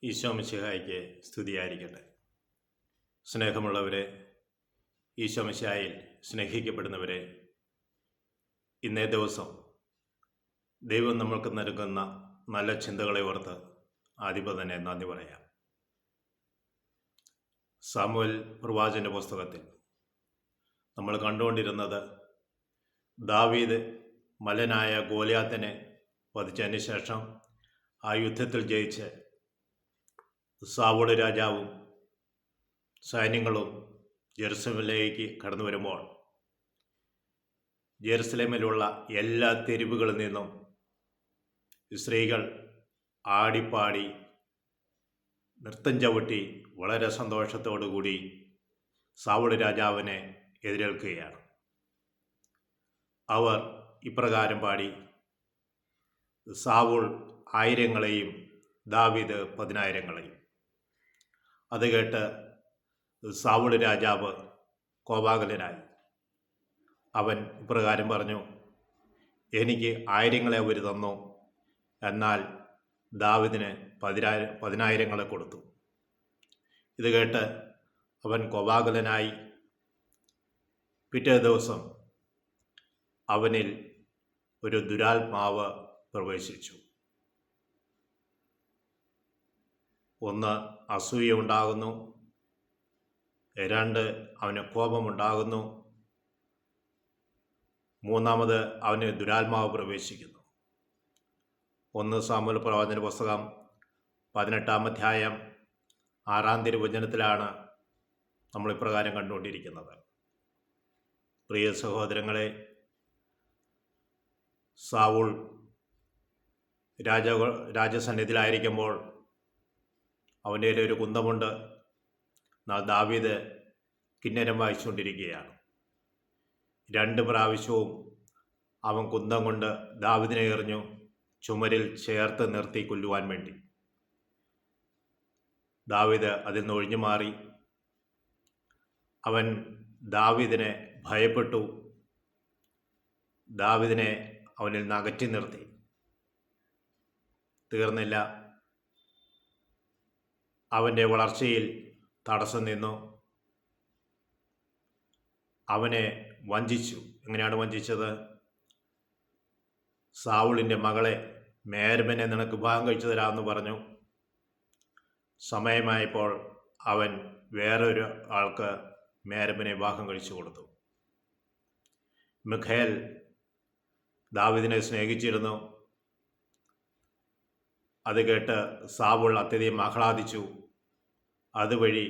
ഈശോ മിശിഹായ്ക്ക് സ്തുതിയായിരിക്കട്ടെ. സ്നേഹമുള്ളവരെ, ഈശോ മിശിഹായിൽ സ്നേഹിക്കപ്പെടുന്നവരെ, ഇന്നേ ദിവസം ദൈവം നമ്മൾക്ക് നൽകുന്ന നല്ല ചിന്തകളെ ഓർത്ത് ആദ്യം തന്നെ നന്ദി പറയാം. സാമുവേൽ പ്രവാചകന്റെ പുസ്തകത്തിൽ നമ്മൾ കണ്ടുകൊണ്ടിരുന്നത് ദാവീദ് മലനായ ഗോലിയാത്തിനെ വധിച്ചതിന് ശേഷം ആ യുദ്ധത്തിൽ ജയിച്ച് സാവൂൾ രാജാവും സൈന്യങ്ങളും ജെറുസലേമിലേക്ക് കടന്നു വരുമ്പോൾ ജെറുസലേമിലുള്ള എല്ലാ തെരുവുകളിൽ നിന്നും സ്ത്രീകൾ ആടിപ്പാടി നൃത്തം ചവിട്ടി വളരെ സന്തോഷത്തോടുകൂടി സാവൂൾ രാജാവിനെ എതിരേൽക്കുകയാണ്. അവർ ഇപ്രകാരം പാടി: സാവൂൾ ആയിരങ്ങളെയും ദാവീദ് 10,000-ങ്ങളെയും. അത് കേട്ട് സാവൂൾ രാജാവ് കോപാകുലനായി. അവൻ ഇപ്രകാരം പറഞ്ഞു: എനിക്ക് 1000-ങ്ങളെ അവർ തന്നു, എന്നാൽ ദാവീദിന് 10,000-ങ്ങളെ കൊടുത്തു. ഇത് കേട്ട് അവൻ കോപാകുലനായി. പിറ്റേ ദിവസം അവനിൽ ഒരു ദുരാത്മാവ് പ്രവേശിച്ചു. ഒന്ന്, അസൂയ ഉണ്ടാകുന്നു. 2, അവന് കോപമുണ്ടാകുന്നു. 3, അവന് ദുരാത്മാവ് പ്രവേശിക്കുന്നു. 1 സാമുവേൽ പ്രവാചകന്റെ പുസ്തകം 18-ാം അധ്യായം 6-ാം തിരുവചനത്തിലാണ് നമ്മൾ ഇപ്രകാരം കണ്ടുകൊണ്ടിരിക്കുന്നത്. പ്രിയ സഹോദരങ്ങളെ, സാവൂൾ രാജസന്നിധിയിലായിരിക്കുമ്പോൾ അവൻ്റെ കയ്യിൽ ഒരു കുന്തമുണ്ട്. എന്നാൽ ദാവീദ് കിന്നരം വായിച്ചുകൊണ്ടിരിക്കുകയാണ്. 2 പ്രാവശ്യവും അവൻ കുന്തം കൊണ്ട് ദാവീദിനെ എറിഞ്ഞു, ചുമരിൽ ചേർത്ത് നിർത്തി കൊല്ലുവാൻ വേണ്ടി. ദാവീദ് അതിൽ നിന്ന് ഒഴിഞ്ഞു മാറി. അവൻ ദാവീദിനെ ഭയപ്പെട്ടു. ദാവീദിനെ അവനിൽ നിന്ന് അകറ്റി നിർത്തി. തീർന്നില്ല, അവൻ്റെ വളർച്ചയിൽ തടസ്സം നിന്നു. അവനെ വഞ്ചിച്ചു. എങ്ങനെയാണ് വഞ്ചിച്ചത്? സാവൂളിൻ്റെ മകളെ മേരബനെ നിനക്ക് വിവാഹം കഴിച്ചു തരാമെന്ന് പറഞ്ഞു. സമയമായപ്പോൾ അവൻ വേറൊരു ആൾക്ക് മേരബനെ വിവാഹം കഴിച്ചു കൊടുത്തു. മിഖായേൽ ദാവീദിനെ സ്നേഹിച്ചിരുന്നു. അത് കേട്ട് സാവൂൾ അത്യധികം ആഹ്ലാദിച്ചു. അതുവഴി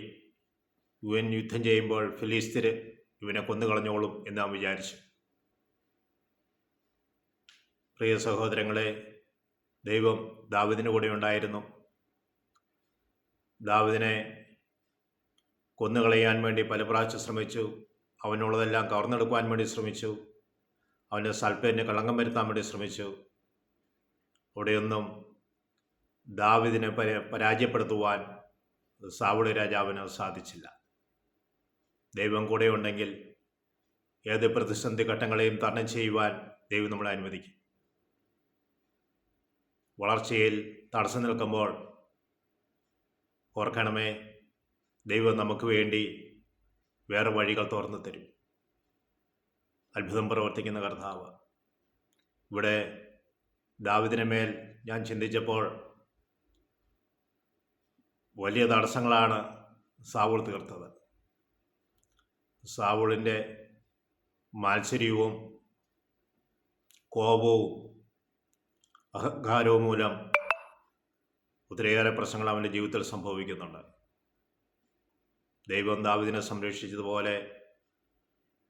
ഇവൻ യുദ്ധം ചെയ്യുമ്പോൾ ഫിലിസ്ത്യർ ഇവനെ കൊന്നുകളഞ്ഞോളും എന്ന് അവൻ വിചാരിച്ചു. പ്രിയ സഹോദരങ്ങളെ, ദൈവം ദാവീദിന് കൂടെ ഉണ്ടായിരുന്നു. ദാവീദിനെ കൊന്നുകളയാൻ വേണ്ടി പല പ്രാവശ്യം ശ്രമിച്ചു. അവനുള്ളതെല്ലാം കവർന്നെടുക്കുവാൻ വേണ്ടി ശ്രമിച്ചു. അവൻ്റെ സൽപ്പേരിന് കളങ്കം വരുത്താൻ വേണ്ടി ശ്രമിച്ചു. അവിടെയൊന്നും ദാവീദിനെ പരാജയപ്പെടുത്തുവാൻ സാവൂൾ രാജാവിന് സാധിച്ചില്ല. ദൈവം കൂടെ ഉണ്ടെങ്കിൽ ഏത് പ്രതിസന്ധി ഘട്ടങ്ങളെയും തരണം ചെയ്യുവാൻ ദൈവം നമ്മളെ അനുവദിക്കും. വളർച്ചയിൽ തടസ്സം നിൽക്കുമ്പോൾ ഓർക്കണമേ, ദൈവം നമുക്ക് വേണ്ടി വേറെ വഴികൾ തുറന്നു തരും. അത്ഭുതം പ്രവർത്തിക്കുന്ന കർത്താവ്. ഇവിടെ ദാവീദിന് മേൽ ഞാൻ ചിന്തിച്ചപ്പോൾ വലിയ തടസ്സങ്ങളാണ് സാവൂൾ തീർത്തത്. സാവൂളിൻ്റെ മാത്സര്യവും കോപവും അഹങ്കാരവും മൂലം ഒത്തിരിയേറെ പ്രശ്നങ്ങൾ അവൻ്റെ ജീവിതത്തിൽ സംഭവിക്കുന്നുണ്ട്. ദൈവം ദാവീദിനെ സംരക്ഷിച്ചതുപോലെ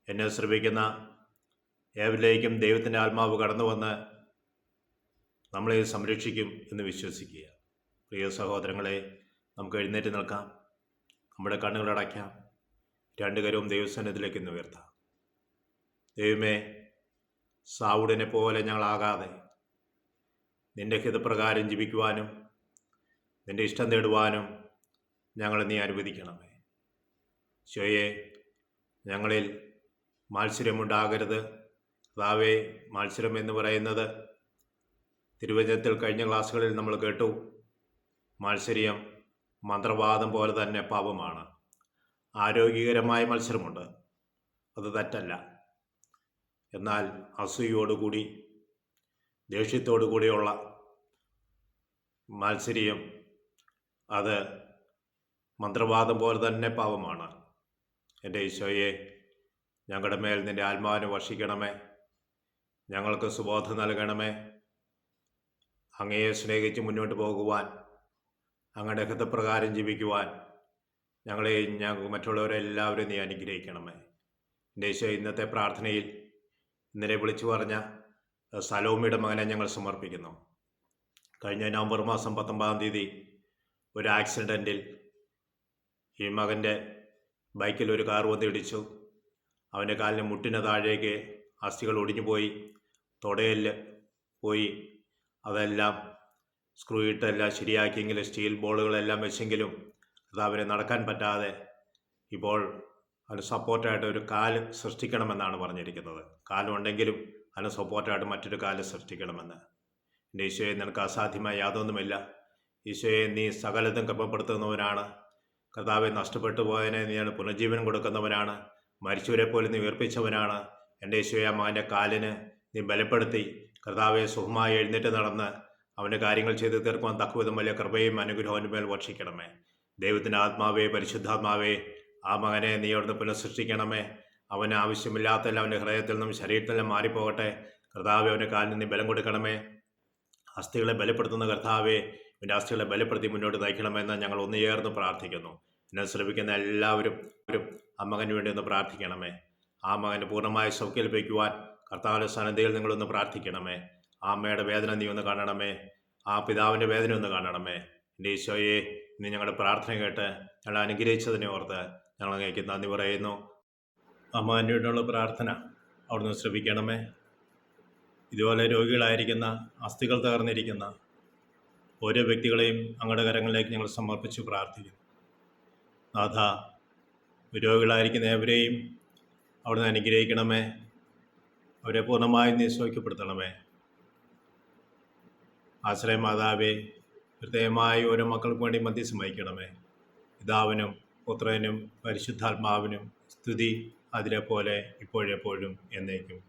എന്നെ ശ്രമിക്കുന്ന ഏവരിലേക്കും ദൈവത്തിൻ്റെ ആത്മാവ് കടന്നു വന്ന് നമ്മളെ സംരക്ഷിക്കും എന്ന് വിശ്വസിക്കുക. പ്രിയ സഹോദരങ്ങളെ, നമുക്ക് എഴുന്നേറ്റ് നിൽക്കാം. നമ്മുടെ കണ്ണുകളടയ്ക്കാം. 2 കരവും ദൈവസന്നിധിയിലേക്ക് ഇന്ന് ഉയർത്താം. ദൈവമേ, സാവൂളിനെ പോലെ ഞങ്ങളാകാതെ നിൻ്റെ ഹിതപ്രകാരം ജീവിക്കുവാനും നിൻ്റെ ഇഷ്ടം തേടുവാനും ഞങ്ങളെ നീ അനുവദിക്കണമേ. ഈശോയെ, ഞങ്ങളിൽ മാത്സര്യമുണ്ടാകരുത്. കർത്താവേ, മത്സരം എന്ന് പറയുന്നത് തിരുവചനത്തിൽ കഴിഞ്ഞ ക്ലാസ്സുകളിൽ നമ്മൾ കേട്ടു. മത്സര്യം മന്ത്രവാദം പോലെ തന്നെ പാപമാണ്. ആരോഗ്യകരമായ മത്സരമുണ്ട്, അത് തെറ്റല്ല. എന്നാൽ അസൂയോടുകൂടി ദേഷ്യത്തോടു കൂടിയുള്ള മത്സര്യം അത് മന്ത്രവാദം പോലെ തന്നെ പാപമാണ്. എൻ്റെ ഈശോയെ, ഞങ്ങളുടെ മേൽ നിൻ്റെ ആത്മാവിനെ വർഷിക്കണമേ. ഞങ്ങൾക്ക് സുബോധം നൽകണമേ. അങ്ങയെ സ്നേഹിച്ച് മുന്നോട്ട് പോകുവാൻ, അങ്ങയുടെ ഹിതപ്രകാരം ജീവിക്കുവാൻ ഞങ്ങളെയും മറ്റുള്ളവരെല്ലാവരും നീ അനുഗ്രഹിക്കണമേ. എൻ്റെ ഈശോ, ഇന്നത്തെ പ്രാർത്ഥനയിൽ ഇന്നലെ വിളിച്ചു പറഞ്ഞ സലോമിയുടെ മകനെ ഞങ്ങൾ സമർപ്പിക്കുന്നു. കഴിഞ്ഞ നവംബർ മാസം 19-ാം തീയതി ഒരു ആക്സിഡൻറ്റിൽ ഈ മകൻ്റെ ബൈക്കിൽ ഒരു കാർ വന്ന് ഇടിച്ചു. അവൻ്റെ കാലിന് മുട്ടിന് താഴേക്ക് അസ്ഥികൾ ഒടിഞ്ഞു പോയി, തുടയിൽ പോയി. അതെല്ലാം സ്ക്രൂ ഇട്ടെല്ലാം ശരിയാക്കിയെങ്കിലും സ്റ്റീൽ ബോളുകളെല്ലാം വെച്ചെങ്കിലും അത് അവന് നടക്കാൻ പറ്റാതെ ഇപ്പോൾ അതിന് സപ്പോർട്ടായിട്ട് ഒരു കാല് സൃഷ്ടിക്കണമെന്നാണ് പറഞ്ഞിരിക്കുന്നത്. കാലുണ്ടെങ്കിലും അതിന് സപ്പോർട്ടായിട്ട് മറ്റൊരു കാല് സൃഷ്ടിക്കണമെന്ന്. എൻ്റെ ഈശോയെ, നിനക്ക് അസാധ്യമായ യാതൊന്നുമില്ല. ഈശോയെ, നീ സകലതും ക്രമപ്പെടുത്തുന്നവനാണ്. കർത്താവെ, നഷ്ടപ്പെട്ടു പോയതിനെ നീയാണ് പുനർജീവനം കൊടുക്കുന്നവനാണ്. മരിച്ചവരെ പോലും നീ ഉയർപ്പിച്ചവനാണ്. എൻ്റെ ഈശോയെ, ആ മകൻ്റെ കാലിന് നീ ബലപ്പെടുത്തി കർത്താവെ സുഖമായി എഴുന്നേറ്റ് നടന്ന് അവൻ്റെ കാര്യങ്ങൾ ചെയ്തു തീർക്കുവാൻ തക്കവിധം വലിയ കൃപയും അനുഗ്രഹവും മേൽ വർഷിക്കണമേ. ദൈവത്തിൻ്റെ ആത്മാവേ, പരിശുദ്ധാത്മാവേ, ആ മകനെ നീ അവിടുന്ന് പുനഃസൃഷ്ടിക്കണമേ. അവന് ആവശ്യമില്ലാത്തെല്ലാം അവൻ്റെ ഹൃദയത്തിൽ നിന്നും ശരീരത്തിൽ നിന്നും മാറിപ്പോകട്ടെ. കർത്താവെ, അവൻ്റെ കാലിന് നീ ബലം കൊടുക്കണമേ. അസ്ഥികളെ ബലപ്പെടുത്തുന്ന കർത്താവെ, ഇവൻ്റെ അസ്ഥികളെ ബലപ്പെടുത്തി മുന്നോട്ട് നയിക്കണമെന്ന് ഞങ്ങൾ ഒന്നുചേർന്ന് പ്രാർത്ഥിക്കുന്നു. എന്നെ ശ്രമിക്കുന്ന എല്ലാവരും ആ മകന് വേണ്ടി ഒന്ന് പ്രാർത്ഥിക്കണമേ. ആ മകന് പൂർണ്ണമായ സൗഖ്യം ലഭിക്കുവാൻ കർത്താവിൻ്റെ സന്നിധിയിൽ നിങ്ങളൊന്ന് പ്രാർത്ഥിക്കണമേ. ആ അമ്മയുടെ വേദന നീ ഒന്ന് കാണണമേ. ആ പിതാവിൻ്റെ വേദന ഒന്ന് കാണണമേ. എൻ്റെ ഈശോയെ, ഇന്ന് ഞങ്ങളുടെ പ്രാർത്ഥന കേട്ട് ഞങ്ങൾ അനുഗ്രഹിച്ചതിനെ ഓർത്ത് ഞങ്ങൾ അങ്ങേക്ക് നന്ദി പറയുന്നു. അമ്മ എന്നോടുള്ള പ്രാർത്ഥന അവിടുന്ന് ശ്രമിക്കണമേ. ഇതുപോലെ രോഗികളായിരിക്കുന്ന, അസ്ഥികൾ തകർന്നിരിക്കുന്ന ഓരോ വ്യക്തികളെയും അങ്ങയുടെ കരങ്ങളിലേക്ക് ഞങ്ങൾ സമർപ്പിച്ച് പ്രാർത്ഥിക്കുന്നു. നാഥ, രോഗികളായിരിക്കുന്ന ഏവരെയും അവിടുന്ന് അനുഗ്രഹിക്കണമേ. അവരെ പൂർണ്ണമായും നീ സൗഖ്യപ്പെടുത്തണമേ. ആശ്രയമാതാവേ, ഹൃദയമായി ഓരോ മക്കൾക്ക് വേണ്ടി മധ്യസ്ഥം വഹിക്കണമേ. പിതാവിനും പുത്രനും പരിശുദ്ധാത്മാവിനും സ്തുതി, അതിലെ പോലെ ഇപ്പോഴെപ്പോഴും എന്നേക്കും.